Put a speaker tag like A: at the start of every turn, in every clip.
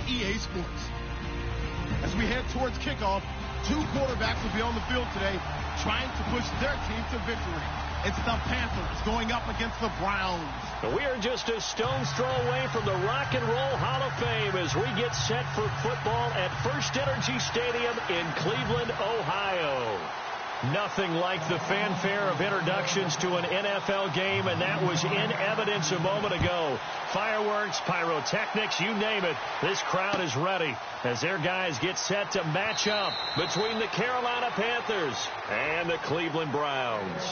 A: EA Sports. As we head towards kickoff, two quarterbacks will be on the field today trying to push their team to victory. It's the Panthers going up against the Browns.
B: We are just a stone's throw away from the Rock and Roll Hall of Fame as we get set for football at First Energy Stadium in Cleveland, Ohio. Nothing like the fanfare of introductions to an NFL game, and that was in evidence a moment ago. Fireworks, pyrotechnics, you name it. This crowd is ready as their guys get set to match up between the Carolina Panthers and the Cleveland Browns.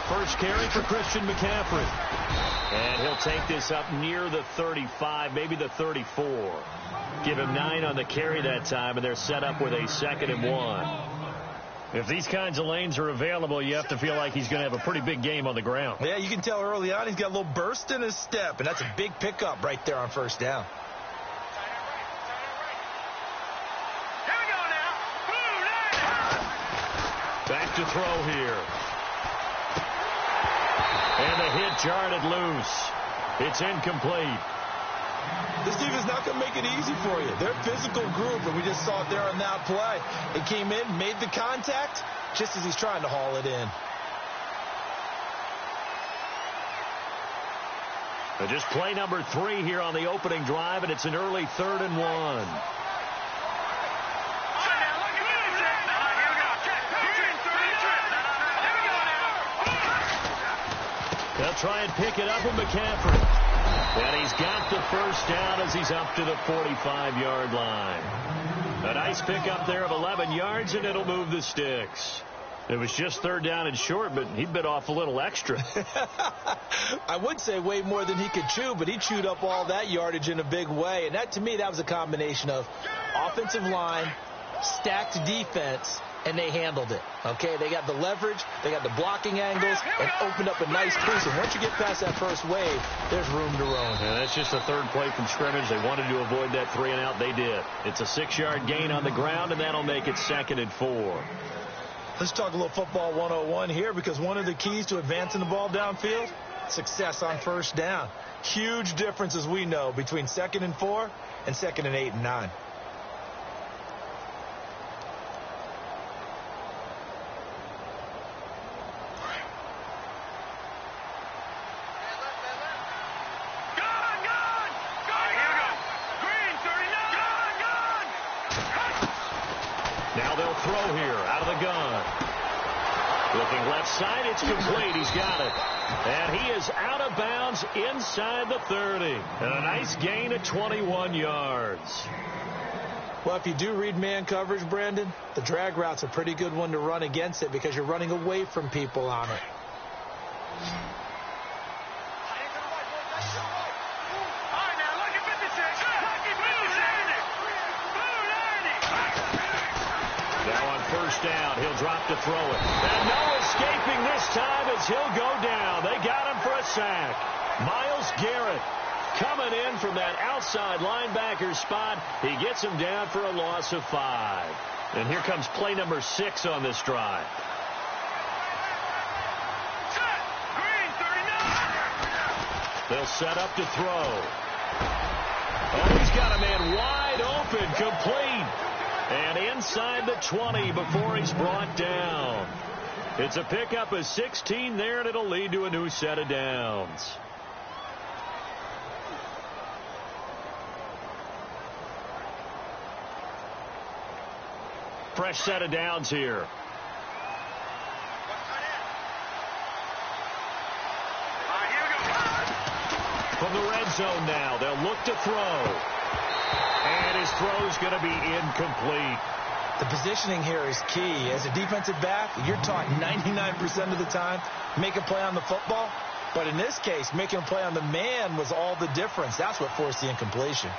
B: First carry for Christian McCaffrey. And he'll take this up near the 35, maybe the 34. Give him 9 on the carry that time, and they're set up with a 2nd and 1. If these kinds of lanes are available, you have to feel like he's going to have a pretty big game on the ground.
C: Yeah, you can tell early on he's got a little burst in his step, and that's a big pickup right there on first down.
B: Back to throw here. And the hit jarred it loose. It's incomplete.
C: This defense is not going to make it easy for you. They're a physical group, and we just saw it there on that play. It came in, made the contact, just as he's trying to haul it in.
B: Just play number 3 here on the opening drive, and it's an early 3rd and 1. They'll try and pick it up with McCaffrey. And he's got the first down as he's up to the 45-yard line. A nice pickup there of 11 yards, and it'll move the sticks. It was just 3rd down and short, but he bit off a little extra.
C: I would say way more than he could chew, but he chewed up all that yardage in a big way. And that, to me, that was a combination of offensive line, stacked defense, and they handled it. Okay, they got the leverage, they got the blocking angles, and opened up a nice crease. And once you get past that first wave, there's room to roam.
B: Yeah, that's just the 3rd play from scrimmage. They wanted to avoid that 3 and out. They did. It's a 6-yard gain on the ground, and that'll make it 2nd and 4.
C: Let's talk a little football 101 here, because one of the keys to advancing the ball downfield, success on first down. Huge difference, as we know, between 2nd and 4 and 2nd and 8 and 9.
B: Now they'll throw here out of the gun. Looking left side, it's complete. He's got it. And he is out of bounds inside the 30. And a nice gain of 21 yards.
C: Well, if you do read man coverage, Brandon, the drag route's a pretty good one to run against it because you're running away from people on it.
B: First down, he'll drop to throw it. And no escaping this time as he'll go down. They got him for a sack. Myles Garrett coming in from that outside linebacker spot. He gets him down for a loss of 5. And here comes play number 6 on this drive. They'll set up to throw. Oh, he's got a man wide open, complete. And inside the 20 before he's brought down. It's a pickup of 16 there, and it'll lead to a new set of downs. Fresh set of downs here. From the red zone now, they'll look to throw. And his throw's going to be incomplete.
C: The positioning here is key. As a defensive back, you're taught 99% of the time, make a play on the football. But in this case, making a play on the man was all the difference. That's what forced the incompletion.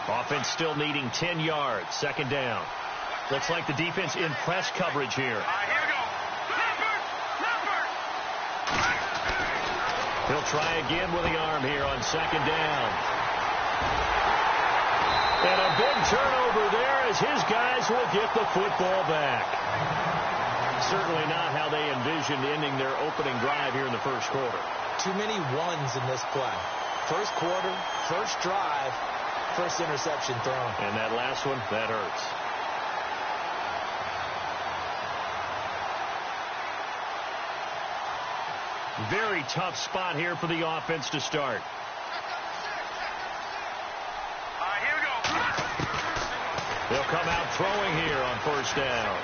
B: Offense still needing 10 yards. Second down. Looks like the defense in press coverage here.
D: Here we go.
B: He'll try again with the arm here on second down. And a big turnover there as his guys will get the football back. Certainly not how they envisioned ending their opening drive here in the first quarter.
C: Too many ones in this play. First quarter, first drive, first interception thrown.
B: And that last one, that hurts. Very tough spot here for the offense to start.
D: Here we go.
B: They'll come out throwing here on first down.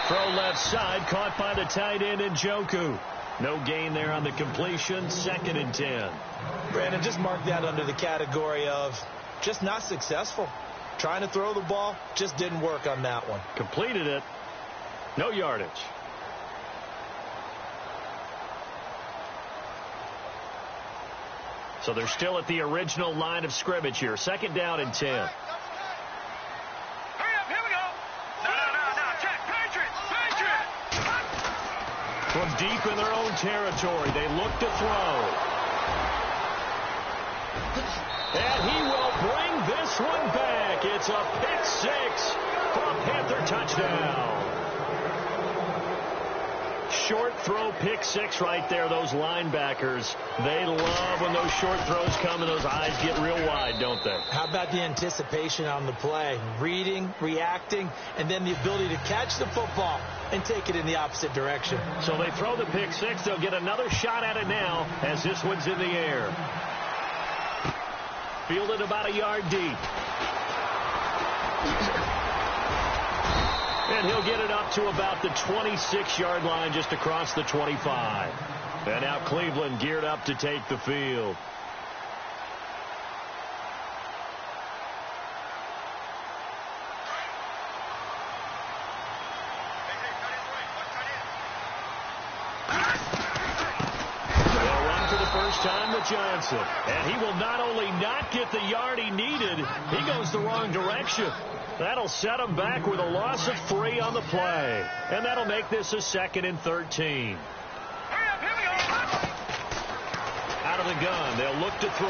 B: Throw left side, caught by the tight end Njoku. No gain there on the completion. Second and 10.
C: Brandon, just mark that under the category of just not successful. Trying to throw the ball, just didn't work on that one.
B: Completed it. No yardage. So they're still at the original line of scrimmage here. Second down and 10.
D: Hurry up, here we go. No, check. Patriot.
B: From deep in their own territory, they look to throw. And he will bring this one back. It's a pick six for a Panther touchdown. Short throw pick six right there. Those linebackers, they love when those short throws come and those eyes get real wide, don't they?
C: How about the anticipation on the play? Reading, reacting, and then the ability to catch the football and take it in the opposite direction.
B: So they throw the pick six. They'll get another shot at it now as this one's in the air. Fielded about a yard deep. And he'll get it up to about the 26-yard line just across the 25. And now Cleveland geared up to take the field. They'll run for the first time with Johnson. And he will not only not get the yard he needed, he goes the wrong direction. That'll set him back with a loss of 3 on the play. And that'll make this a 2nd and 13. Out of the gun, they'll look to throw.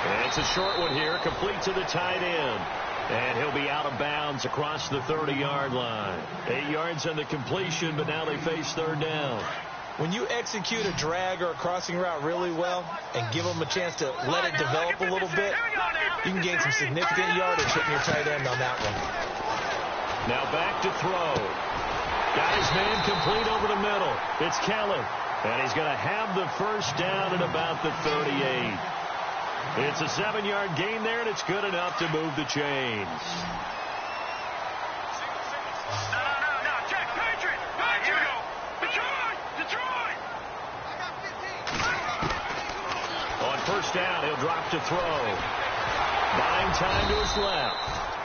B: And it's a short one here, complete to the tight end. And he'll be out of bounds across the 30-yard line. 8 yards on the completion, but now they face third down.
C: When you execute a drag or a crossing route really well and give them a chance to let it develop a little bit, you can gain some significant yardage hitting your tight end on that one.
B: Now back to throw. Got his man complete over the middle. It's Kelly. And he's going to have the first down at about the 38. It's a 7-yard gain there, and it's good enough to move the chains.
D: No, check. Patriot. Here we go. Detroit.
B: On first down, he'll drop to throw. Buying time to his left.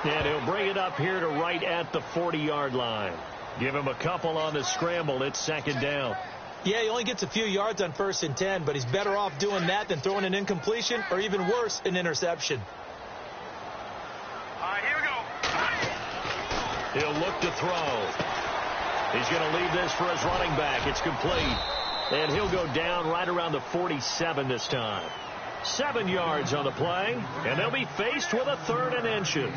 B: And he'll bring it up here to right at the 40-yard line. Give him a couple on the scramble. It's second down.
C: Yeah, he only gets a few yards on 1st and 10, but he's better off doing that than throwing an incompletion or even worse, an interception.
D: Here we go.
B: He'll look to throw. He's going to leave this for his running back. It's complete. And he'll go down right around the 47 this time. 7 yards on the play, and they'll be faced with a 3rd and inches.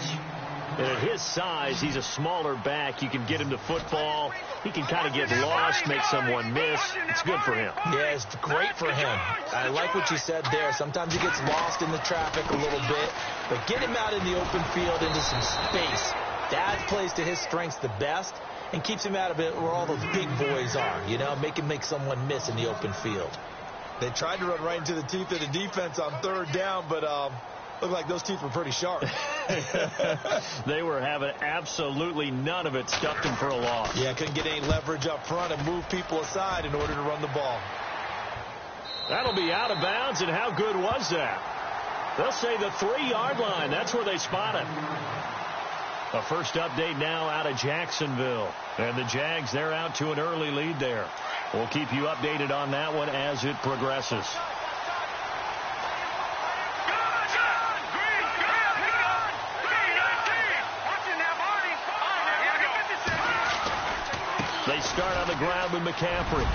B: And at his size, he's a smaller back. You can get him to football. He can kind of get lost, make someone miss. It's good for him.
C: Yeah, it's great for him. I like what you said there. Sometimes he gets lost in the traffic a little bit, but get him out in the open field into some space. That plays to his strengths the best and keeps him out of it where all those big boys are, you know, make him make someone miss in the open field. They tried to run right into the teeth of the defense on 3rd down, but looked like those teeth were pretty sharp.
B: They were having absolutely none of it. Stuffed him for a loss.
C: Yeah, couldn't get any leverage up front and move people aside in order to run the ball.
B: That'll be out of bounds, and how good was that? They'll say the 3-yard line. That's where they spot it. A first update now out of Jacksonville. And the Jags, they're out to an early lead there. We'll keep you updated on that one as it progresses. They start on the ground with McCaffrey.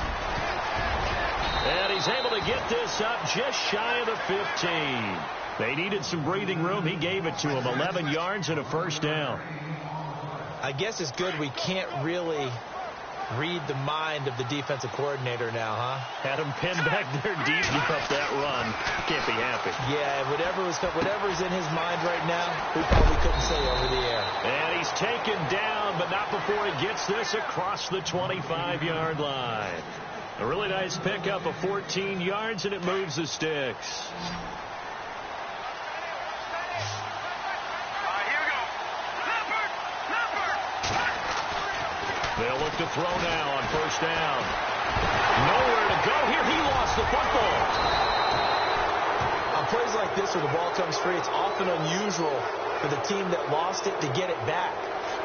B: And he's able to get this up just shy of the 15. They needed some breathing room. He gave it to them. 11 yards and a first down.
C: I guess it's good we can't really read the mind of the defensive coordinator now, huh?
B: Had him pinned back there deep up that run. Can't be happy.
C: Yeah, whatever's in his mind right now, we probably couldn't say over the air.
B: And he's taken down, but not before he gets this across the 25-yard line. A really nice pickup of 14 yards, and it moves the sticks. They'll look to throw now on first down. Nowhere to go here. He lost the football.
C: On plays like this where the ball comes free, it's often unusual for the team that lost it to get it back.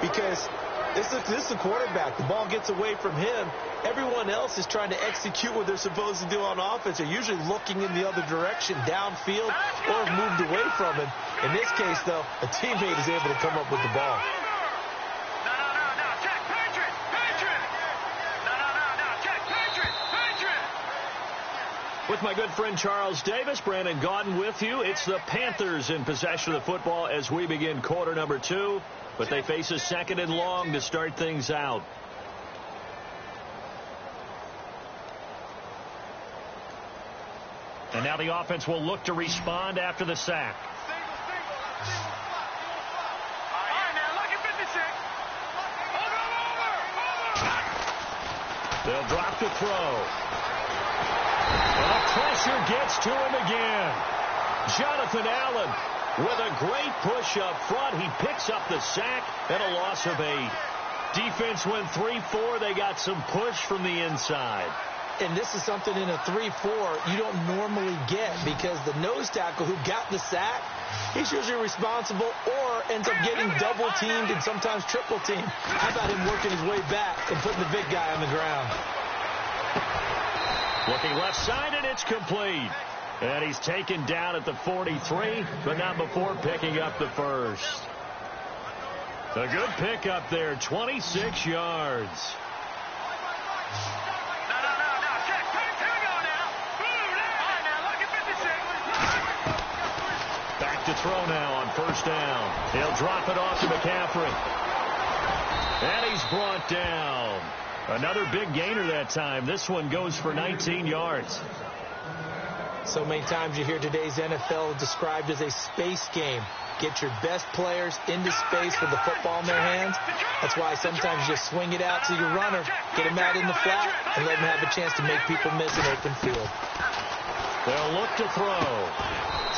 C: Because this is the quarterback. The ball gets away from him. Everyone else is trying to execute what they're supposed to do on offense. They're usually looking in the other direction, downfield, or have moved away from him. In this case, though, a teammate is able to come up with the ball.
B: With my good friend Charles Davis, Brandon Gaudin with you. It's the Panthers in possession of the football as we begin quarter number 2. But they face a second and long to start things out. And now the offense will look to respond after the sack. They'll drop the throw. Well, pressure gets to him again. Jonathan Allen with a great push up front. He picks up the sack and a loss of 8. Defense went 3-4. They got some push from the inside.
C: And this is something in a 3-4 you don't normally get because the nose tackle who got the sack, he's usually responsible or ends up getting double teamed and sometimes triple teamed. How about him working his way back and putting the big guy on the ground?
B: Looking left side, and it's complete. And he's taken down at the 43, but not before picking up the first. A good pickup there, 26 yards. Back to throw now on first down. He'll drop it off to McCaffrey. And he's brought down. Another big gainer that time. This one goes for 19 yards.
C: So many times you hear today's NFL described as a space game. Get your best players into space with the football in their hands. That's why sometimes you swing it out to your runner, get him out in the flat, and let him have a chance to make people miss an open field.
B: They'll look to throw.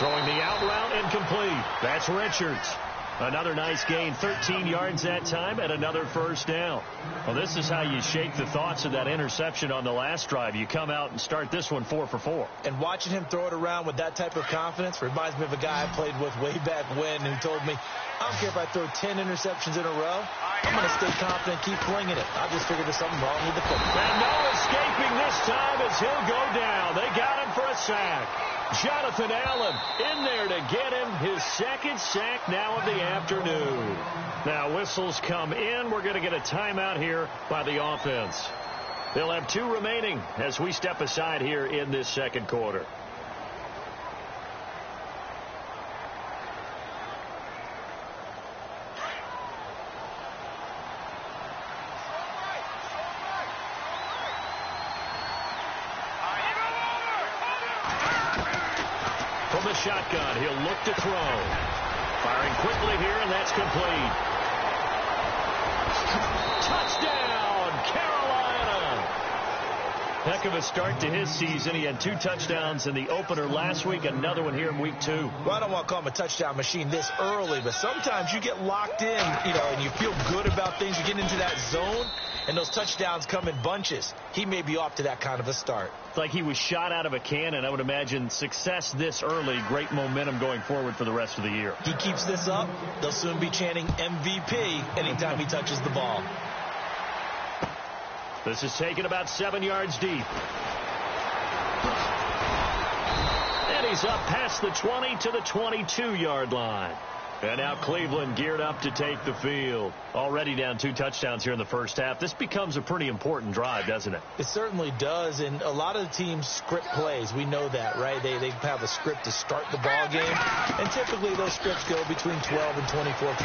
B: Throwing the out route incomplete. That's Richards. Another nice gain, 13 yards that time, and another first down. Well, this is how you shake the thoughts of that interception on the last drive. You come out and start this one 4 for 4.
C: And watching him throw it around with that type of confidence reminds me of a guy I played with way back when who told me, I don't care if I throw 10 interceptions in a row. I'm going to stay confident, keep flinging it. I just figured there's something wrong with the football.
B: And no escaping this time as he'll go down. They got him for a sack. Jonathan Allen in there to get him his second sack now of the afternoon. Now whistles come in. We're going to get a timeout here by the offense. They'll have 2 remaining as we step aside here in this second quarter. From the shotgun, he'll look to throw. Firing quickly here, and that's complete. Touchdown, Carolina! Heck of a start to his season. He had 2 touchdowns in the opener last week, another one here in week 2.
C: Well, I don't want to call him a touchdown machine this early, but sometimes you get locked in, and you feel good about things. You get into that zone, and those touchdowns come in bunches. He may be off to that kind of a start.
B: It's like he was shot out of a cannon. I would imagine success this early, great momentum going forward for the rest of the year.
C: He keeps this up, they'll soon be chanting MVP anytime he touches the ball.
B: This is taken about 7 yards deep. And he's up past the 20 to the 22-yard line. And now Cleveland geared up to take the field. Already down 2 touchdowns here in the first half. This becomes a pretty important drive, doesn't it?
C: It certainly does, and a lot of the teams script plays. We know that, right? They have a script to start the ball game, and typically those scripts go between 12 and 24, 25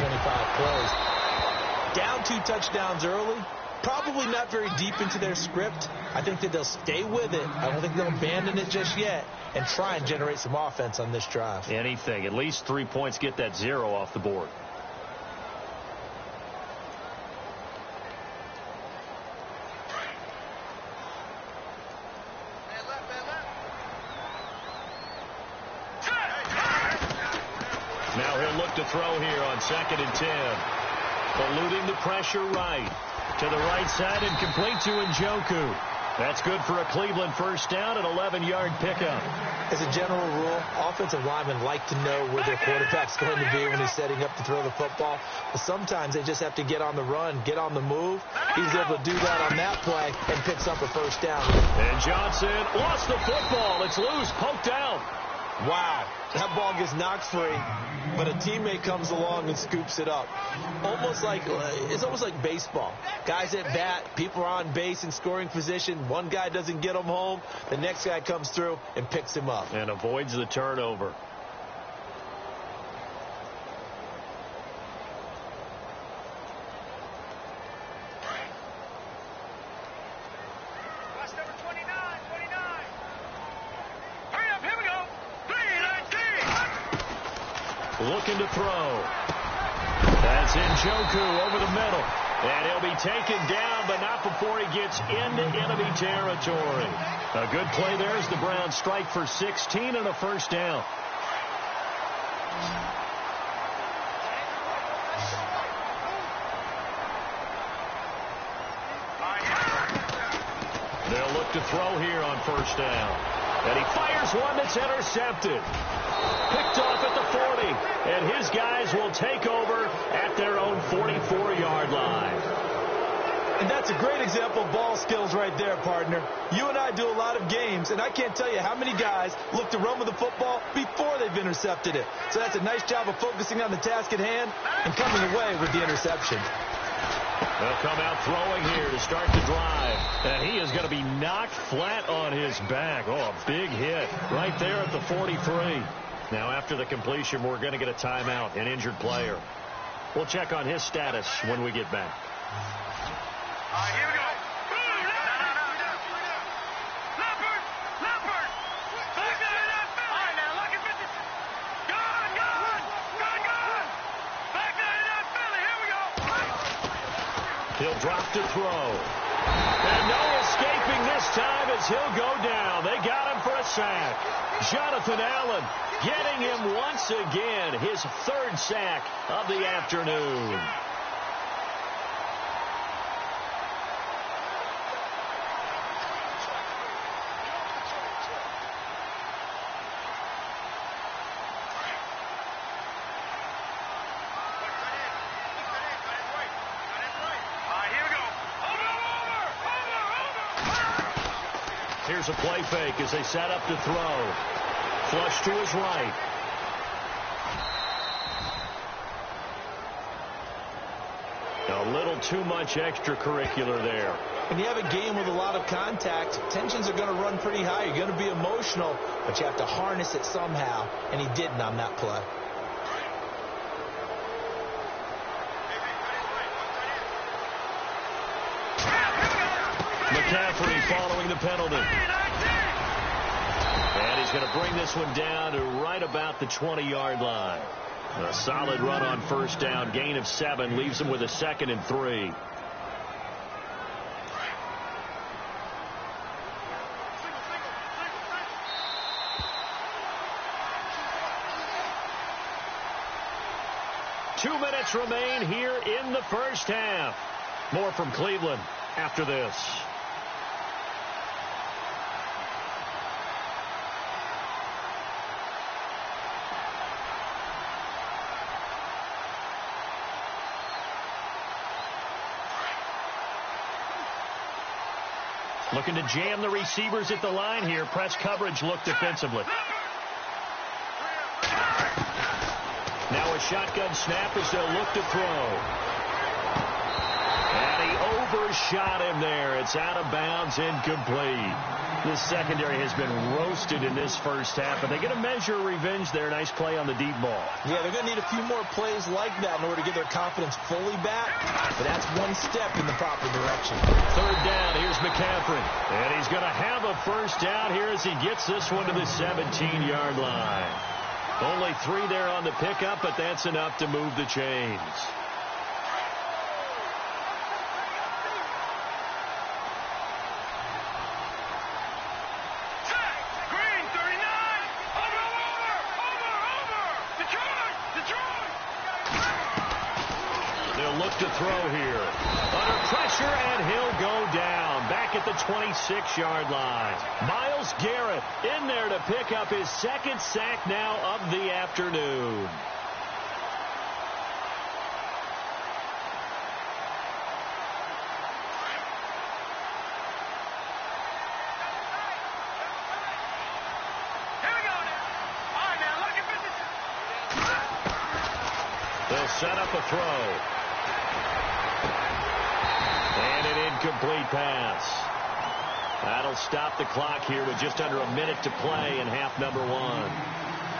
C: plays. Down 2 touchdowns early, probably not very deep into their script. I think that they'll stay with it. I don't think they'll abandon it just yet and try and generate some offense on this drive.
B: Anything. At least 3 points, get that 0 off the board. Now he'll look to throw here on 2nd and 10. Eluding the pressure right. To the right side and complete to Njoku. That's good for a Cleveland first down, an 11-yard pickup.
C: As a general rule, offensive linemen like to know where their quarterback's going to be when he's setting up to throw the football. But sometimes they just have to get on the run, get on the move. He was able to do that on that play and picks up a first down.
B: And Johnson lost the football. It's loose, poked out.
C: Wow, that ball gets knocked free, but a teammate comes along and scoops it up. It's almost like baseball. Guys at bat, people are on base in scoring position. One guy doesn't get him home. The next guy comes through and picks him up.
B: And avoids the turnover. Looking to throw. That's Njoku over the middle. And he'll be taken down, but not before he gets into enemy territory. A good play there as the Browns strike for 16 and a first down. They'll look to throw here on first down. And he fires one that's intercepted. Picked off at the 40. And his guys will take over at their own 44-yard line.
C: And that's a great example of ball skills right there, partner. You and I do a lot of games, and I can't tell you how many guys look to run with the football before they've intercepted it. So that's a nice job of focusing on the task at hand and coming away with the interception.
B: They'll come out throwing here to start the drive. And he is going to be knocked flat on his back. Oh, a big hit right there at the 43. Now, after the completion, we're going to get a timeout, an injured player. We'll check on his status when we get back.
D: Here we go. Leopard. Back there, that Philly. All right, now, look at this. Gone. Back there, that Philly. Here we go.
B: He'll drop to throw. And no escaping this time as he'll go down. They got him for a sack. Jonathan Allen getting him once again, his 3rd sack of the afternoon. Here's a play fake as they set up to throw. Flush to his right. A little too much extracurricular there.
C: When you have a game with a lot of contact, tensions are going to run pretty high. You're going to be emotional, but you have to harness it somehow, and he didn't on that play.
B: McCaffrey following the penalty. And he's going to bring this one down to right about the 20-yard line. A solid run on first down. Gain of 7 leaves him with a 2nd and 3. Two minutes remain here in the first half. More from Cleveland after this. Looking to jam the receivers at the line here. Press coverage look defensively. Now a shotgun snap as they'll look to throw. And he overshot him there. It's out of bounds, incomplete. This secondary has been roasted in this first half, but they're going to measure revenge there. Nice play on the deep ball.
C: Yeah, they're going to need a few more plays like that in order to get their confidence fully back, but that's one step in the proper direction.
B: Third down, here's McCaffrey. And he's going to have a first down here as he gets this one to the 17-yard line. Only 3 there on the pickup, but that's enough to move the chains. Look to throw here. Under pressure, and he'll go down. Back at the 26-yard line. Myles Garrett in there to pick up his second sack now of the afternoon. They'll set up a throw. And an incomplete pass. That'll stop the clock here with just under a minute to play in half number 1.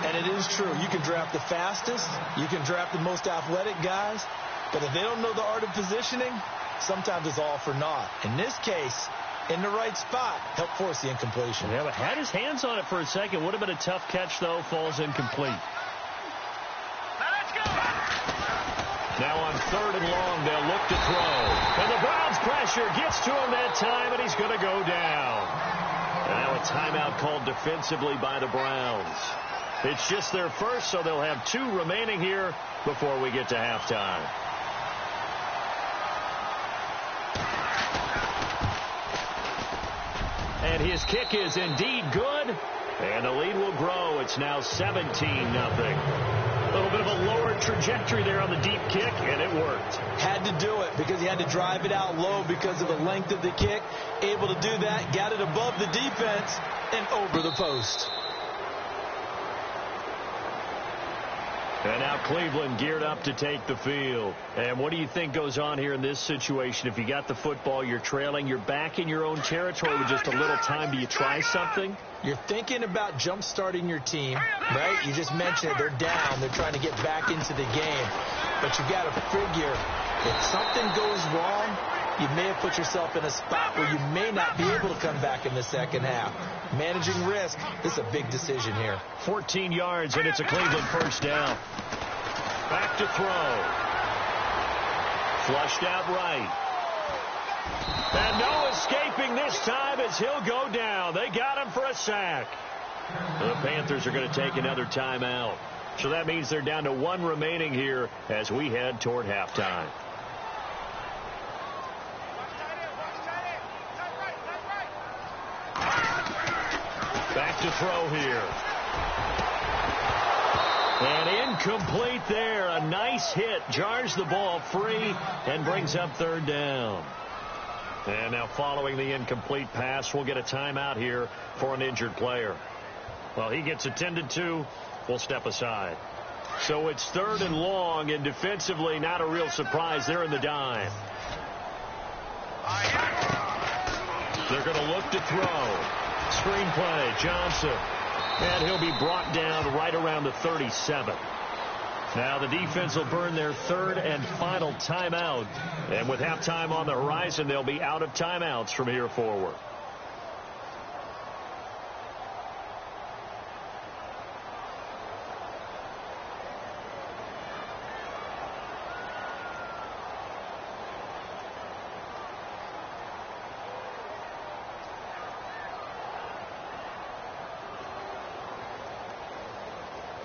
C: And it is true. You can draft the fastest. You can draft the most athletic guys. But if they don't know the art of positioning, sometimes it's all for naught. In this case, in the right spot, help force the incompletion.
B: Yeah, but had his hands on it for a second. Would have been a tough catch, though. Falls incomplete. Now on 3rd and long, they'll look to throw. And the Browns pressure gets to him that time, and he's going to go down. And now a timeout called defensively by the Browns. It's just their first, so they'll have 2 remaining here before we get to halftime. And his kick is indeed good. And the lead will grow. It's now 17-0. A little bit of a lower trajectory there on the deep kick, and it worked.
C: Had to do it because he had to drive it out low because of the length of the kick. Able to do that, got it above the defense, and over the post.
B: And now Cleveland geared up to take the field. And what do you think goes on here in this situation? If you got the football, you're trailing, you're back in your own territory with just a little time. Do you try something?
C: You're thinking about jump-starting your team, right? You just mentioned it. They're down. They're trying to get back into the game. But you got to figure if something goes wrong, you may have put yourself in a spot where you may not be able to come back in the second half. Managing risk, this is a big decision here.
B: 14 yards, and it's a Cleveland first down. Back to throw. Flushed out right. And no escaping this time as he'll go down. They got him for a sack. The Panthers are going to take another timeout. So that means they're down to 1 remaining here as we head toward halftime. Back to throw here. And incomplete there. A nice hit. Jars the ball free and brings up 3rd down. And now following the incomplete pass, we'll get a timeout here for an injured player. Well, he gets attended to. We'll step aside. So it's 3rd and long, and defensively not a real surprise. They're in the dime. They're going to look to throw. Screenplay, Johnson. And he'll be brought down right around the 37. Now the defense will burn their 3rd and final timeout. And with halftime on the horizon, they'll be out of timeouts from here forward.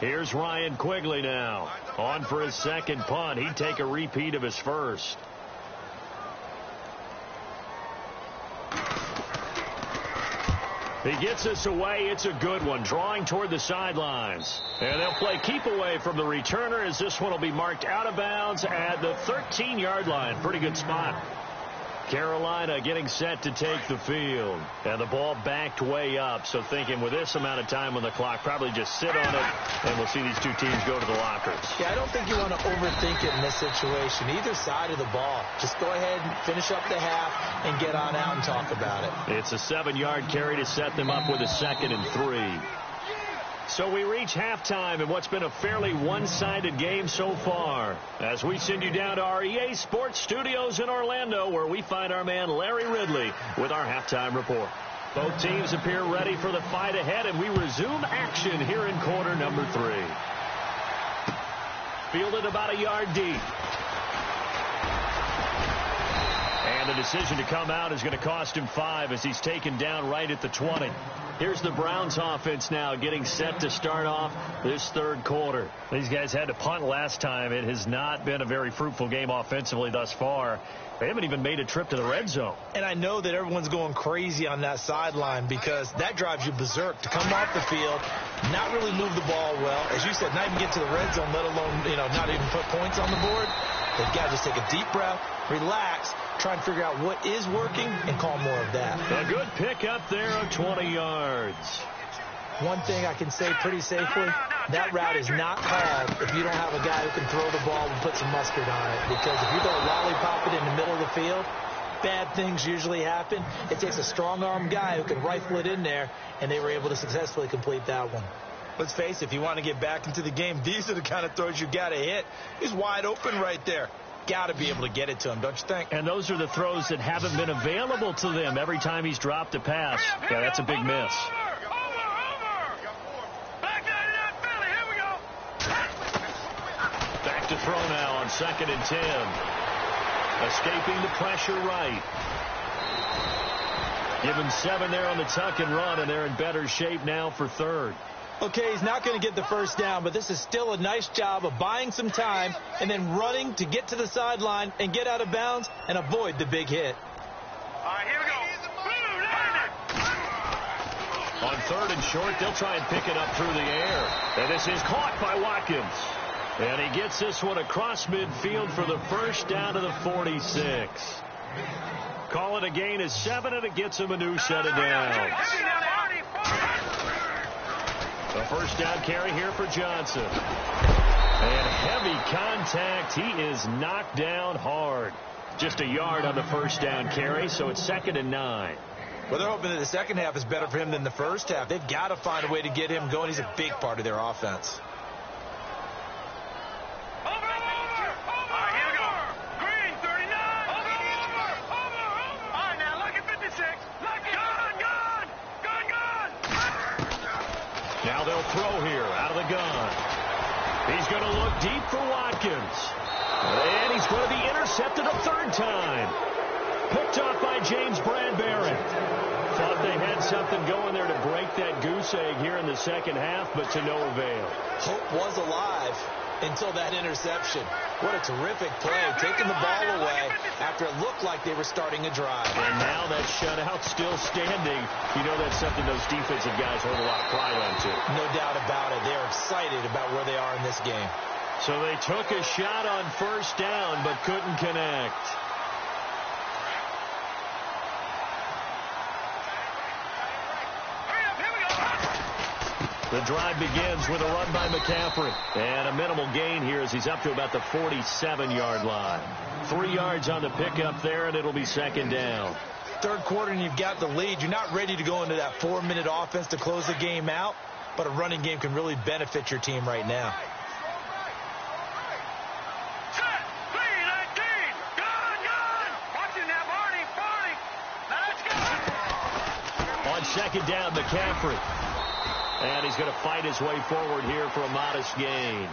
B: Here's Ryan Quigley now. On for his second punt. He'd take a repeat of his first. He gets this away. It's a good one, drawing toward the sidelines. And they'll play keep away from the returner as this one will be marked out of bounds at the 13-yard line. Pretty good spot. Carolina getting set to take the field. And the ball backed way up. So thinking with this amount of time on the clock, probably just sit on it, and we'll see these two teams go to the lockers.
C: Yeah, I don't think you want to overthink it in this situation. Either side of the ball. Just go ahead and finish up the half and get on out and talk about it.
B: It's a 7-yard carry to set them up with a 2nd and 3. So we reach halftime in what's been a fairly one-sided game so far. As we send you down to our EA Sports Studios in Orlando, where we find our man Larry Ridley with our halftime report. Both teams appear ready for the fight ahead, and we resume action here in quarter number 3. Fielded about a yard deep. And the decision to come out is going to cost him 5 as he's taken down right at the 20. Here's the Browns offense now getting set to start off this third quarter. These guys had to punt last time. It has not been a very fruitful game offensively thus far. They haven't even made a trip to the red zone.
C: And I know that everyone's going crazy on that sideline because that drives you berserk to come off the field, not really move the ball well. As you said, not even get to the red zone, let alone, not even put points on the board. They've got to just take a deep breath, relax, try and figure out what is working, and call more of that.
B: A good pickup there of 20 yards.
C: One thing I can say pretty safely, that route is not called if you don't have a guy who can throw the ball and put some mustard on it. Because if you don't lollipop it in the middle of the field, bad things usually happen. It takes a strong-arm guy who can rifle it in there, and they were able to successfully complete that one. Let's face it, if you want to get back into the game, these are the kind of throws you got to hit. He's wide open right there. Got to be able to get it to him, don't you think?
B: And those are the throws that haven't been available to them every time he's dropped a pass. Yeah, that's a big miss. Back to throw now on 2nd and 10. Escaping the pressure right. Give him 7 there on the tuck and run, and they're in better shape now for 3rd.
C: Okay, he's not going to get the first down, but this is still a nice job of buying some time and then running to get to the sideline and get out of bounds and avoid the big hit.
D: All right, here we go.
B: On 3rd and short, they'll try and pick it up through the air. And this is caught by Watkins. And he gets this one across midfield for the first down to the 46. Call it a gain of 7, and it gets him a new set of downs. A first down carry here for Johnson. And heavy contact. He is knocked down hard. Just a yard on the first down carry, so it's 2nd and 9.
C: Well, they're hoping that the second half is better for him than the first half. They've got to find a way to get him going. He's a big part of their offense.
B: Now they'll throw here out of the gun. He's going to look deep for Watkins. And he's going to be intercepted a 3rd time. Picked off by James Bradbury. Thought they had something going there to break that goose egg here in the second half, but to no avail.
C: Hope was alive until that interception. What a terrific play, taking the ball away after it looked like they were starting a drive.
B: And now that shutout still standing. You know that's something those defensive guys hold a lot of pride on, too.
C: No doubt about it. They're excited about where they are in this game.
B: So they took a shot on first down, but couldn't connect. The drive begins with a run by McCaffrey. And a minimal gain here as he's up to about the 47-yard line. 3 yards on the pickup there, and it'll be 2nd down.
C: Third quarter, and you've got the lead. You're not ready to go into that 4-minute offense to close the game out, but a running game can really benefit your team right now.
B: On 2nd down, McCaffrey. And he's going to fight his way forward here for a modest gain.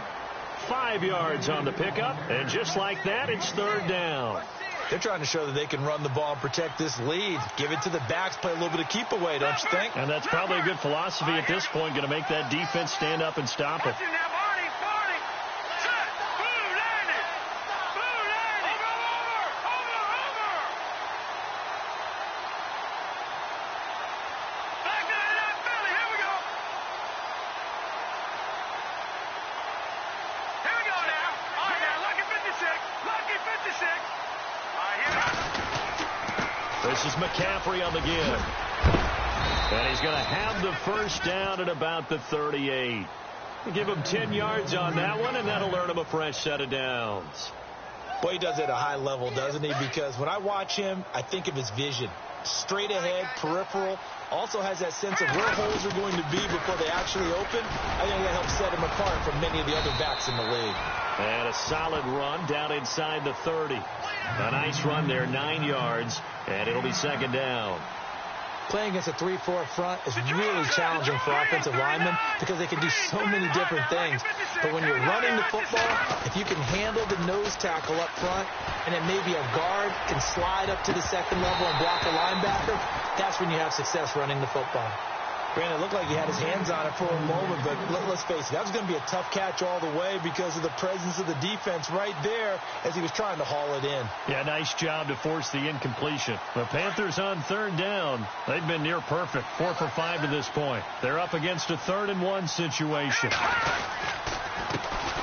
B: 5 yards on the pickup, and just like that, it's 3rd down.
C: They're trying to show that they can run the ball and protect this lead. Give it to the backs, play a little bit of keep away, don't you think?
B: And that's probably a good philosophy at this point, going to make that defense stand up and stop it.
D: Back
B: This is McCaffrey on the give. And he's going to have the first down at about the 38. Give him 10 yards on that one, and that'll earn him a fresh set of downs.
C: Boy, he does it at a high level, doesn't he? Because when I watch him, I think of his vision. Straight ahead, peripheral. Also has that sense of where holes are going to be before they actually open. I think that helps set him apart from many of the other backs in the league.
B: And a solid run down inside the 30. A nice run there, 9 yards, and it'll be second down.
C: Playing against a 3-4 front is really challenging for offensive linemen because they can do so many different things. But when you're running the football, if you can handle the nose tackle up front, and then maybe a guard can slide up to the second level and block a linebacker, that's when you have success running the football. Brandon, it looked like he had his hands on it for a moment, but let's face it, that was going to be a tough catch all the way because of the presence of the defense right there as he was trying to haul it in.
B: Yeah, nice job to force the incompletion. The Panthers on third down. They've been near perfect, 4 for 5 to this point. They're up against a 3rd and 1 situation.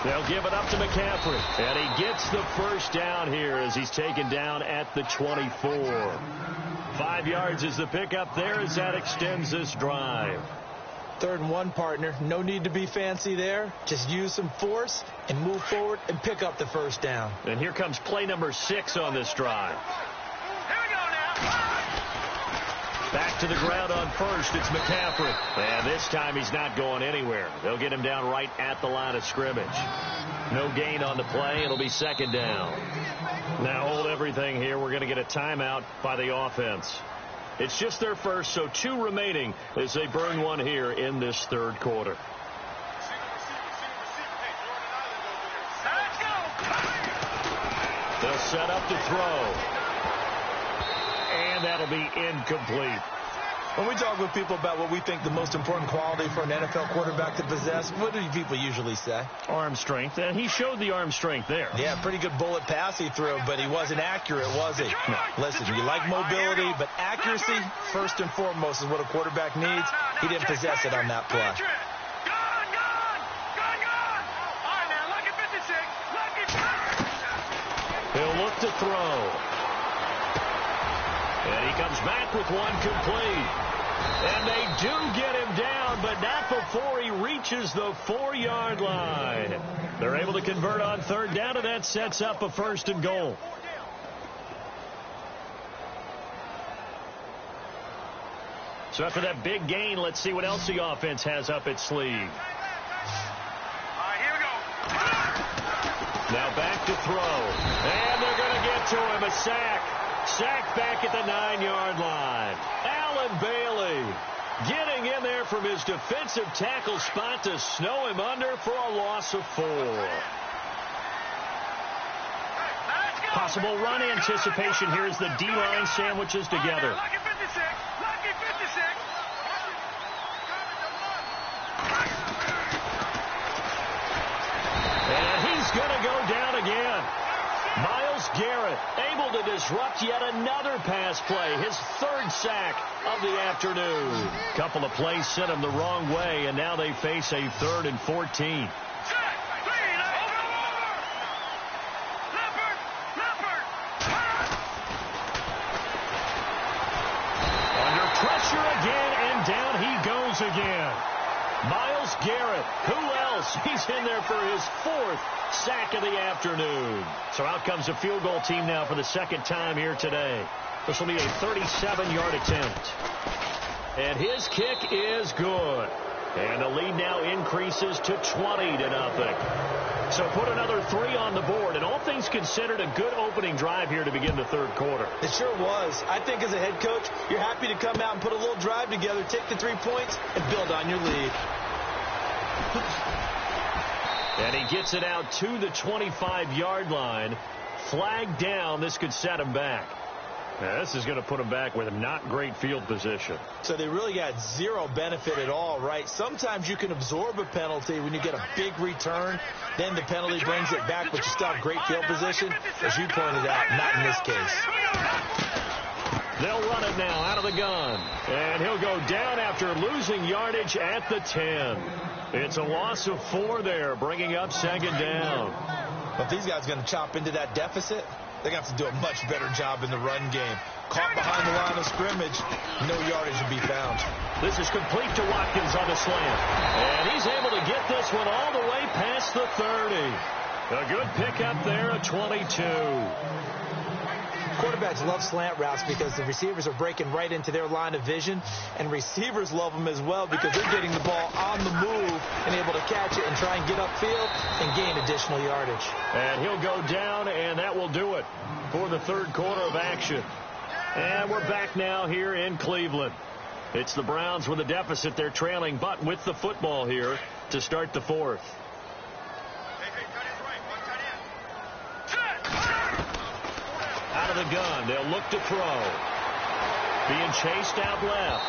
B: They'll give it up to McCaffrey, and he gets the first down here as he's taken down at the 24. 5 yards is the pickup there as that extends this drive.
C: 3rd and 1, partner. No need to be fancy there. Just use some force and move forward and pick up the first down.
B: And here comes play number 6 on this drive.
D: Here we go now.
B: Back to the ground on first. It's McCaffrey. And this time he's not going anywhere. They'll get him down right at the line of scrimmage. No gain on the play. It'll be second down. Now hold everything here. We're going to get a timeout by the offense. It's just their first, so 2 remaining as they burn one here in this third quarter. They'll set up to throw. And that'll be incomplete.
C: When we talk with people about what we think the most important quality for an NFL quarterback to possess, what do people usually say?
B: Arm strength, and he showed the arm strength there.
C: Yeah, pretty good bullet pass he threw, but he wasn't accurate, was he? No. Listen, you like mobility, but accuracy, first and foremost, is what a quarterback needs. He didn't possess it on that play.
B: He'll look to throw. And he comes back with one complete. And they do get him down, but not before he reaches the 4-yard line. They're able to convert on third down, and that sets up a 1st and goal. So after that big gain, let's see what else the offense has up its sleeve.
D: Here we go.
B: Now back to throw. And they're going to get to him. A sack. Sacked back at the 9-yard line. Allen Bailey getting in there from his defensive tackle spot to snow him under for a loss of 4. Possible run anticipation here as the D-line sandwiches together.
D: Lucky 56. Lucky 56.
B: And he's going to go down again. Myles Garrett able to disrupt yet another pass play. His 3rd sack of the afternoon. Couple of plays sent him the wrong way, and now they face a 3rd and 14. Under pressure again, and down he goes again. Myles Garrett, who else? He's in there for his 4th sack of the afternoon. So out comes a field goal team now for the 2nd time here today. This will be a 37-yard attempt. And his kick is good. And the lead now increases to 20-0. So put another 3 on the board. And all things considered, a good opening drive here to begin the third quarter.
C: It sure was. I think as a head coach, you're happy to come out and put a little drive together, take the 3 points, and build on your lead.
B: And he gets it out to the 25-yard line. Flag down. This could set him back. Now, this is going to put him back with a not great field position.
C: So they really got 0 benefit at all, right? Sometimes you can absorb a penalty when you get a big return. Then the penalty brings it back, but you still have great field position. As you pointed out, not in this case.
B: They'll run it now out of the gun. And he'll go down after losing yardage at the 10. It's a loss of 4 there, bringing up 2nd down.
C: But these guys going to chop into that deficit. They're going to have to do a much better job in the run game. Caught behind the line of scrimmage, no yardage to be found.
B: This is complete to Watkins on the slant. And he's able to get this one all the way past the 30. A good pickup there at 22.
C: Quarterbacks love slant routes because the receivers are breaking right into their line of vision, and receivers love them as well because they're getting the ball on the move and able to catch it and try and get upfield and gain additional yardage.
B: And he'll go down, and that will do it for the third quarter of action. And we're back now here in Cleveland. It's the Browns with a deficit. They're trailing, but with the football here to start the fourth. Out of the gun, they'll look to throw. Being chased out left.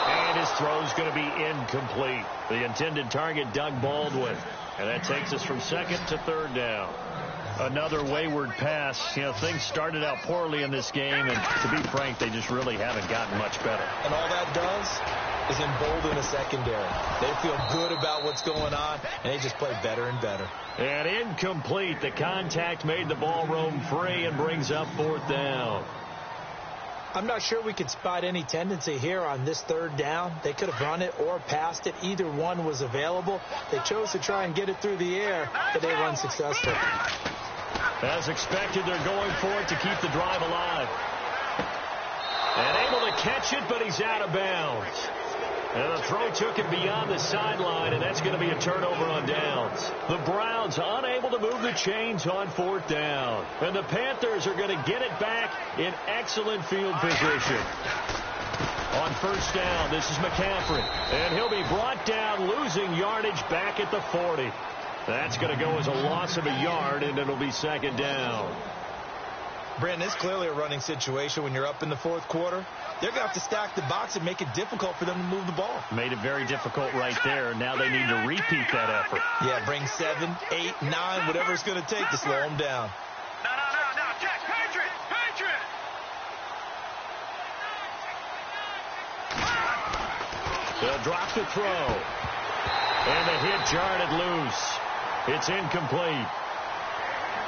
B: And his throw's going to be incomplete. The intended target, Doug Baldwin. And that takes us from second to third down. Another wayward pass. You know, things started out poorly in this game, and to be frank, they just really haven't gotten much better.
C: And all that does is embolden a secondary. They feel good about what's going on, and they just play better and better.
B: And incomplete. The contact made the ball roam free and brings up fourth down.
C: I'm not sure we could spot any tendency here on this third down. They could have run it or passed it. Either one was available. They chose to try and get it through the air, but they were unsuccessful.
B: As expected, they're going for it to keep the drive alive. And able to catch it, but he's out of bounds. And the throw took him beyond the sideline, and that's going to be a turnover on downs. The Browns unable to move the chains on fourth down. And the Panthers are going to get it back in excellent field position. On first down, this is McCaffrey. And he'll be brought down, losing yardage back at the 40. That's going to go as a loss of a yard, and it'll be second down.
C: Brandon, it's clearly a running situation when you're up in the fourth quarter. They're going to have to stack the box and make it difficult for them to move the ball.
B: Made it very difficult right there. Now they need to repeat that effort.
C: Yeah, bring 7, 8, 9, whatever it's going to take to slow them down.
D: No. Check. Patriot.
B: They'll drop the throw. And the hit jarred it loose. It's incomplete.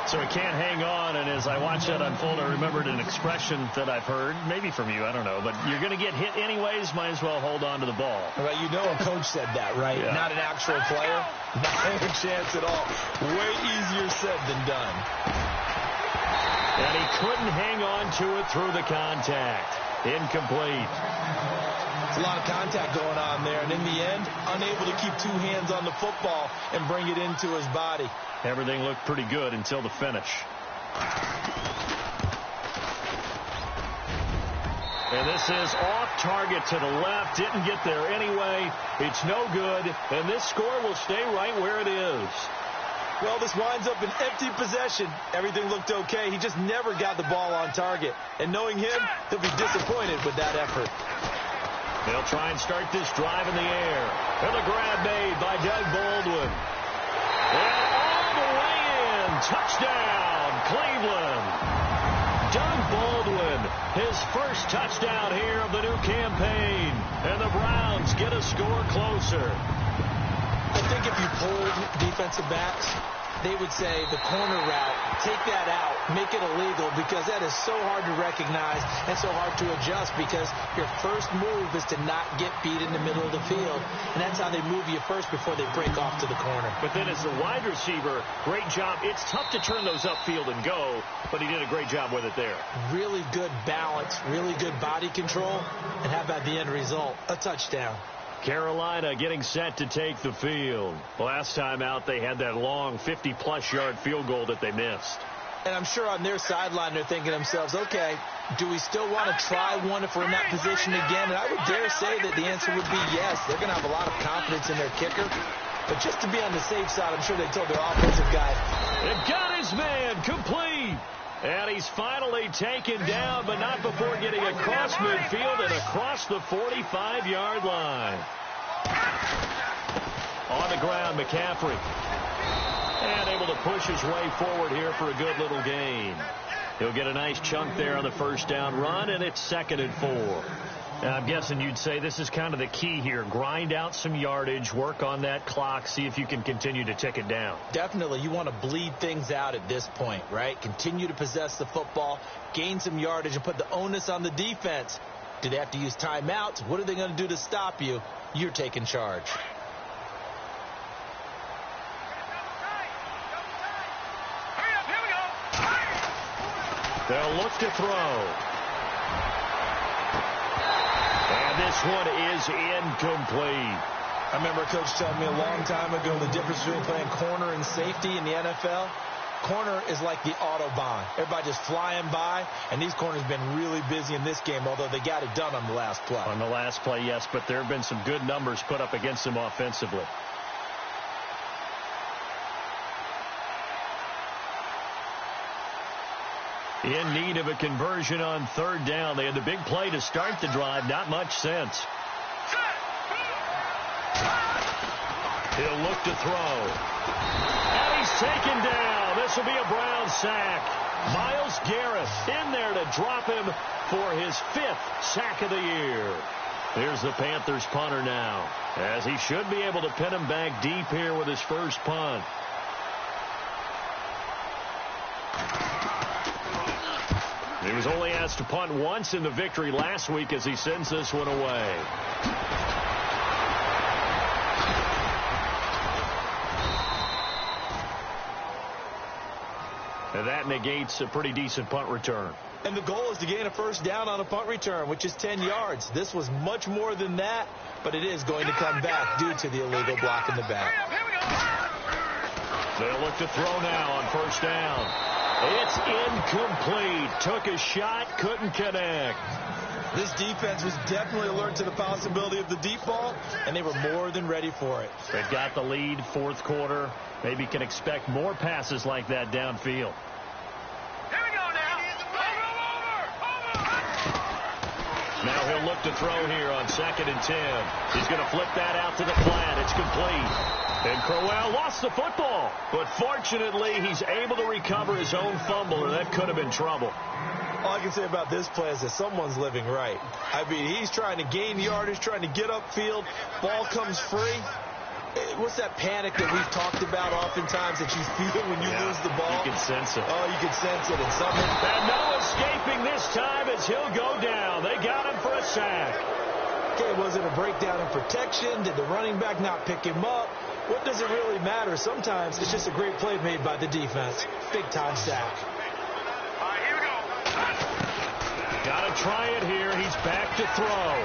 B: So he can't hang on, and as I watched that unfold, I remembered an expression that I've heard, maybe from you, I don't know, but you're going to get hit anyways, might as well hold on to the ball.
C: Well, you know a coach said that, right?
B: Yeah.
C: Not an actual player. Not a chance at all. Way easier said than done.
B: And he couldn't hang on to it through the contact. Incomplete.
C: There's a lot of contact going on there, and in the end, unable to keep two hands on the football and bring it into his body.
B: Everything looked pretty good until the finish. And this is off target to the left. Didn't get there anyway. It's no good, and this score will stay right where it is.
C: Well, this winds up an empty possession. Everything looked okay. He just never got the ball on target. And knowing him, he'll be disappointed with that effort.
B: They'll try and start this drive in the air. And the grab made by Doug Baldwin. And all the way in. Touchdown, Cleveland. Doug Baldwin, his first touchdown here of the new campaign. And the Browns get a score closer.
C: I think if you polled defensive backs, they would say the corner route, take that out, make it illegal, because that is so hard to recognize and so hard to adjust, because your first move is to not get beat in the middle of the field, and that's how they move you first before they break off to the corner.
B: But then as the wide receiver, great job. It's tough to turn those upfield and go, but he did a great job with it there. Really
C: good balance, really good body control, and how about the end result? A touchdown.
B: Carolina getting set to take the field. Last time out, they had that long 50-plus yard field goal that they missed.
C: And I'm sure on their sideline, they're thinking to themselves, okay, do we still want to try one if we're in that position again? And I would dare say that the answer would be yes. They're going to have a lot of confidence in their kicker. But just to be on the safe side, I'm sure they told their offensive guy.
B: They've got his man complete. And he's finally taken down, but not before getting across midfield and across the 45-yard line. On the ground, McCaffrey. And able to push his way forward here for a good little gain. He'll get a nice chunk there on the first down run, and it's 2nd and 4. I'm guessing you'd say this is kind of the key here. Grind out some yardage, work on that clock, see if you can continue to tick it down.
C: Definitely. You want to bleed things out at this point, right? Continue to possess the football, gain some yardage, and put the onus on the defense. Do they have to use timeouts? What are they going to do to stop you? You're taking charge.
B: They'll look to throw. And this one is incomplete.
C: I remember a coach telling me a long time ago the difference between playing corner and safety in the NFL. Corner is like the Autobahn. Everybody just flying by, and these corners have been really busy in this game, although they got it done on the last play.
B: On the last play, yes, but there have been some good numbers put up against them offensively. In need of a conversion on third down. They had the big play to start the drive. Not much sense. He'll look to throw. And he's taken down. This will be a Browns sack. Myles Garrett in there to drop him for his 5th sack of the year. Here's the Panthers punter now, as he should be able to pin him back deep here with his first punt. He was only asked to punt once in the victory last week as he sends this one away. And that negates a pretty decent punt return.
C: And the goal is to gain a first down on a punt return, which is 10 yards. This was much more than that, but it is going to come back due to the illegal block in the back.
B: They'll look to throw now on first down. It's incomplete. Took a shot, couldn't connect.
C: This defense was definitely alert to the possibility of the deep ball, and they were more than ready for it.
B: They've got the lead, fourth quarter. Maybe can expect more passes like that downfield.
D: Here we go now. Over.
B: Now he'll look to throw here on 2nd and 10. He's going to flip that out to the flat. It's complete. And Crowell lost the football, but fortunately he's able to recover his own fumble, or that could have been trouble.
C: All I can say about this play is that someone's living right. I mean, he's trying to gain yardage, trying to get upfield. Ball comes free. What's that panic that we've talked about oftentimes that you feel when you lose the ball?
B: You can sense it.
C: Oh, you can sense it.
B: And no escaping this time as he'll go down. They got him for a sack.
C: Okay, was it a breakdown in protection? Did the running back not pick him up? What does it really matter? Sometimes it's just a great play made by the defense. Big-time sack.
D: All right, here we go.
B: Got to try it here. He's back to throw.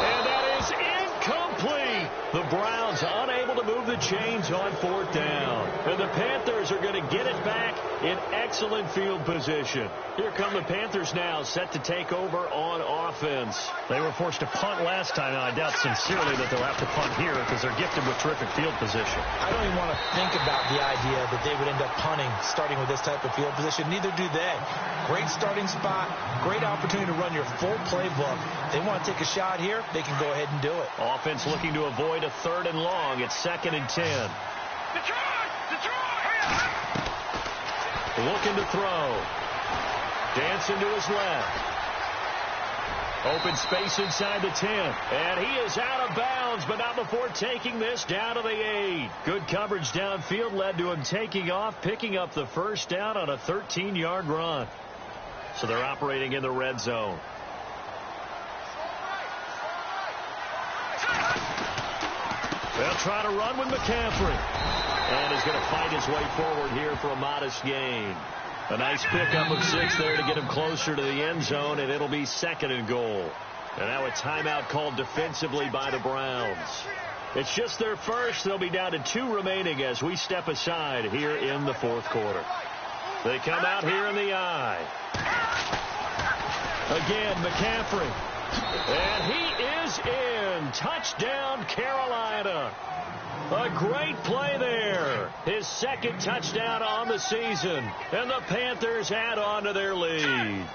B: And that is incomplete. The Browns unable to move the chains on 4th down. And the Panthers are going to get it back in excellent field position. Here come the Panthers now, set to take over on offense. They were forced to punt last time. Now, I doubt sincerely that they'll have to punt here because they're gifted with terrific field position.
C: I don't even want to think about the idea that they would end up punting starting with this type of field position. Neither do they. Great starting spot, great opportunity to run your full playbook. They want to take a shot here, they can go ahead and do it.
B: Offense looking to avoid a 3rd and long. It's 2nd and 10. Looking to throw. Dancing to his left. Open space inside the 10. And he is out of bounds, but not before taking this down to the 8. Good coverage downfield led to him taking off, picking up the first down on a 13-yard run. So they're operating in the red zone. They'll try to run with McCaffrey. And he's going to fight his way forward here for a modest gain. A nice pickup of 6 there to get him closer to the end zone, and it'll be 2nd and goal. And now a timeout called defensively by the Browns. It's just their first. They'll be down to 2 remaining as we step aside here in the 4th quarter. They come out here in the I. Again, McCaffrey. And he is in. Touchdown, Carolina. A great play there. His 2nd touchdown on the season. And the Panthers add on to their lead.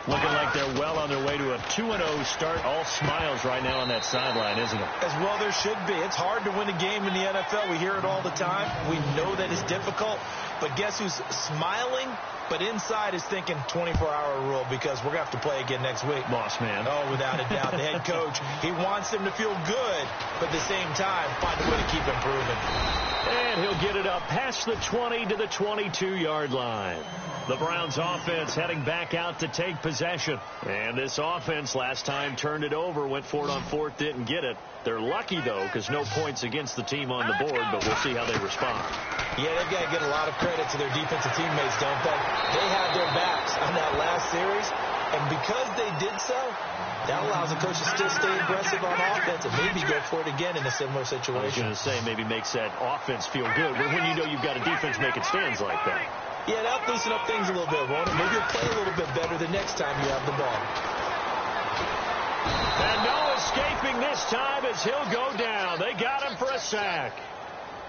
B: Looking like they're well on their way to a 2-0 start. All smiles right now on that sideline, isn't it?
C: As well there should be. It's hard to win a game in the NFL. We hear it all the time. We know that it's difficult. But guess who's smiling but inside is thinking 24-hour rule because we're going to have to play again next week.
B: Boss man.
C: Oh, without a doubt. The head coach, he wants them to feel good, but at the same time, find a way to keep improving.
B: And he'll get it up past the 20 to the 22-yard line. The Browns offense heading back out to take possession. And this offense last time turned it over, went for it on fourth, didn't get it. They're lucky, though, because no points against the team on the board, but we'll see how they respond.
C: Yeah, they've got to get a lot of credit to their defensive teammates, don't they? They had their backs on that last series, and because they did so, that allows the coach to still stay aggressive on offense and maybe go for it again in a similar situation.
B: I was going to say maybe makes that offense feel good when you know you've got a defense making stands like that.
C: Yeah, that'll loosen up things a little bit, won't it? Maybe you'll play a little bit better the next time you have the ball.
B: And no escaping this time as he'll go down. They got him for a sack.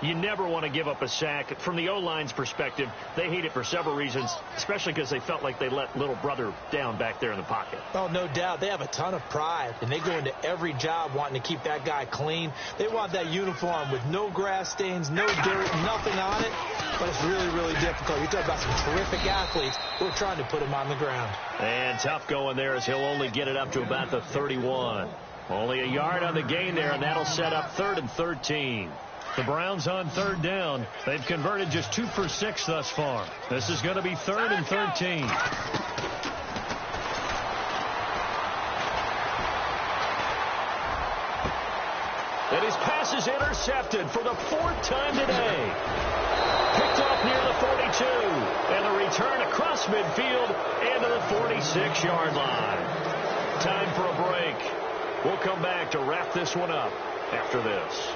B: You never want to give up a sack. From the O-line's perspective, they hate it for several reasons, especially because they felt like they let little brother down back there in the pocket.
C: Oh, no doubt. They have a ton of pride, and they go into every job wanting to keep that guy clean. They want that uniform with no grass stains, no dirt, nothing on it, but it's really, really difficult. You're talking about some terrific athletes who are trying to put him on the ground.
B: And tough going there as he'll only get it up to about the 31. Only a yard on the gain there, and that'll set up 3rd and 13. The Browns on 3rd down. They've converted just 2 for 6 thus far. This is going to be 3rd and 13. And his pass is intercepted for the 4th time today. Picked off near the 42. And the return across midfield and to the 46-yard line. Time for a break. We'll come back to wrap this one up after this.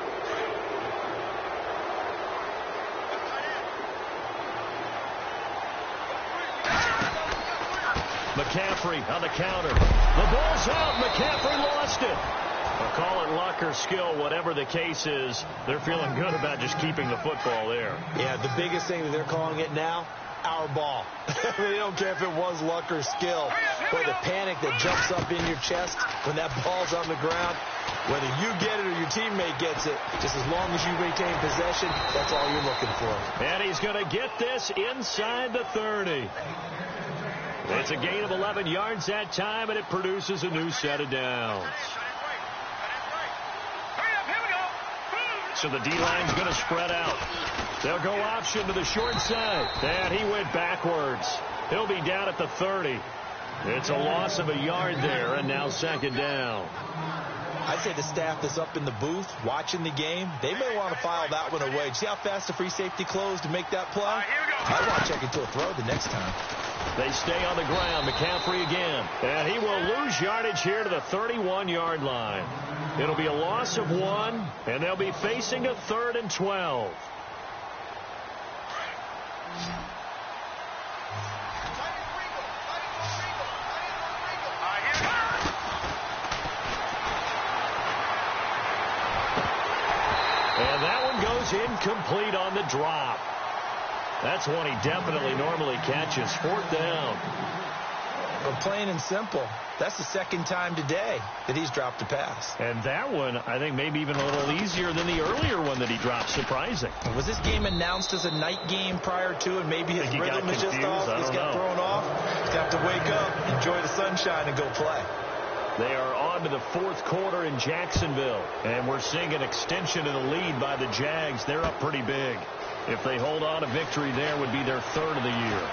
B: McCaffrey on the counter. The ball's out. McCaffrey lost it. I'll call it luck or skill, whatever the case is. They're feeling good about just keeping the football there.
C: Yeah, the biggest thing that they're calling it now, our ball. They don't care if it was luck or skill, or the panic that jumps up in your chest when that ball's on the ground. Whether you get it or your teammate gets it, just as long as you retain possession, that's all you're looking for.
B: And he's going to get this inside the 30. It's a gain of 11 yards that time, and it produces a new set of downs. So the D-line's going to spread out. They'll go option to the short side. And he went backwards. He'll be down at the 30. It's a loss of a yard there, and now 2nd down.
C: I'd say the staff that's up in the booth watching the game, they may want to file that one away. See how fast the free safety closed to make that play? I want to check it to a throw the next time.
B: They stay on the ground. McCaffrey again. And he will lose yardage here to the 31-yard line. It'll be a loss of 1, and they'll be facing a 3rd and 12. And that one goes incomplete on the drop. That's one he definitely normally catches. 4th down.
C: Well, plain and simple, that's the 2nd time today that he's dropped a pass.
B: And that one, I think, maybe even a little easier than the earlier one that he dropped. Surprising.
C: Was this game announced as a night game prior to, and maybe his rhythm is just off? He's got thrown off. He's got to wake up, enjoy the sunshine, and go play.
B: They are on to the 4th quarter in Jacksonville, and we're seeing an extension of the lead by the Jags. They're up pretty big. If they hold on, a victory there would be their 3rd of the year.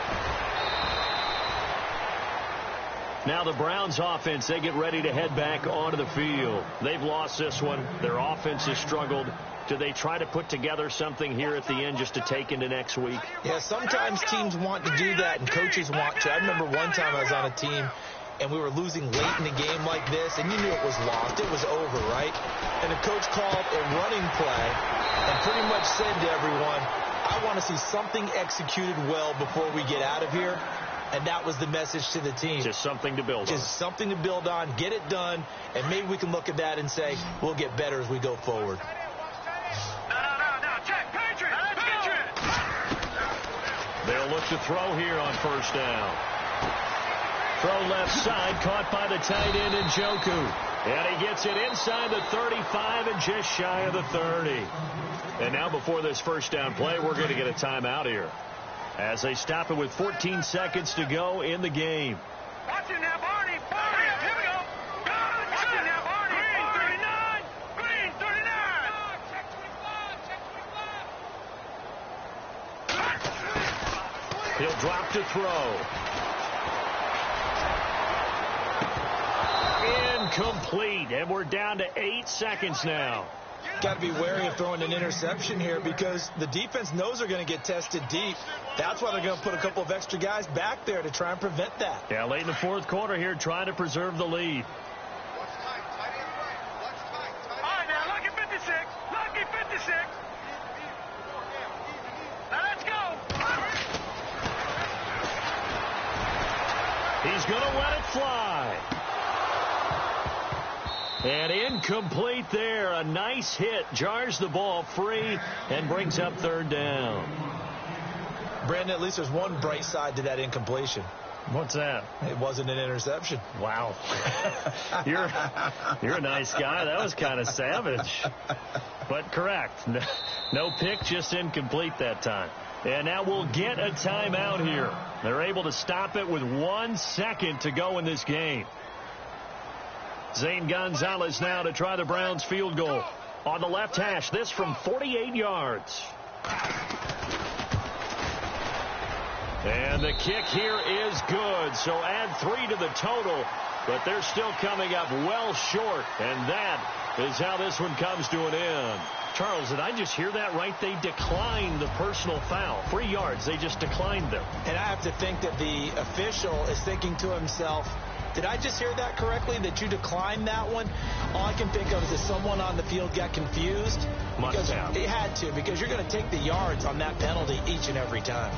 B: Now the Browns offense, they get ready to head back onto the field. They've lost this one. Their offense has struggled. Do they try to put together something here at the end just to take into next week?
C: Yeah, sometimes teams want to do that, and coaches want to. I remember one time I was on a team, and we were losing late in a game like this, and you knew it was lost. It was over, right? And the coach called a running play and pretty much said to everyone, I want to see something executed well before we get out of here. And that was the message to the team.
B: Just something to build on.
C: Just something to build on, get it done, and maybe we can look at that and say, we'll get better as we go forward.
D: No, check, Patriot!
B: They'll look to throw here on 1st down. Throw left side, caught by the tight end Njoku. And he gets it inside the 35 and just shy of the 30. And now before this 1st down play, we're going to get a timeout here. as they stop it with 14 seconds to go in the game.
D: Watch it now, Barney. Barney, here we go. Watch it now, Barney. Green 39. Green 39. Check 25. Check 25.
B: He'll drop to throw. Incomplete, and we're down to 8 seconds now.
C: Got to be wary of throwing an interception here because the defense knows they're going to get tested deep. That's why they're going to put a couple of extra guys back there to try and prevent that.
B: Yeah, late in the fourth quarter here, trying to preserve the lead.
D: All right, now, lucky 56. Lucky 56. Now, let's go.
B: He's going to let it fly. And incomplete there. A nice hit. Jars the ball free and brings up third down.
C: Brandon, at least there's one bright side to that incompletion.
B: What's that?
C: It wasn't an interception.
B: Wow. You're a nice guy. That was kind of savage. But correct. No pick, just incomplete that time. And now we'll get a timeout here. They're able to stop it with 1 second to go in this game. Zane Gonzalez now to try the Browns field goal. On the left hash, this from 48 yards. And the kick here is good. So add 3 to the total. But they're still coming up well short. And that is how this one comes to an end. Charles, did I just hear that right? They declined the personal foul. 3 yards. They just declined them.
C: And I have to think that the official is thinking to himself, did I just hear that correctly, that you declined that one? All I can think of is that someone on the field got confused.
B: Must have.
C: He had to, because you're going to take the yards on that penalty each and every time.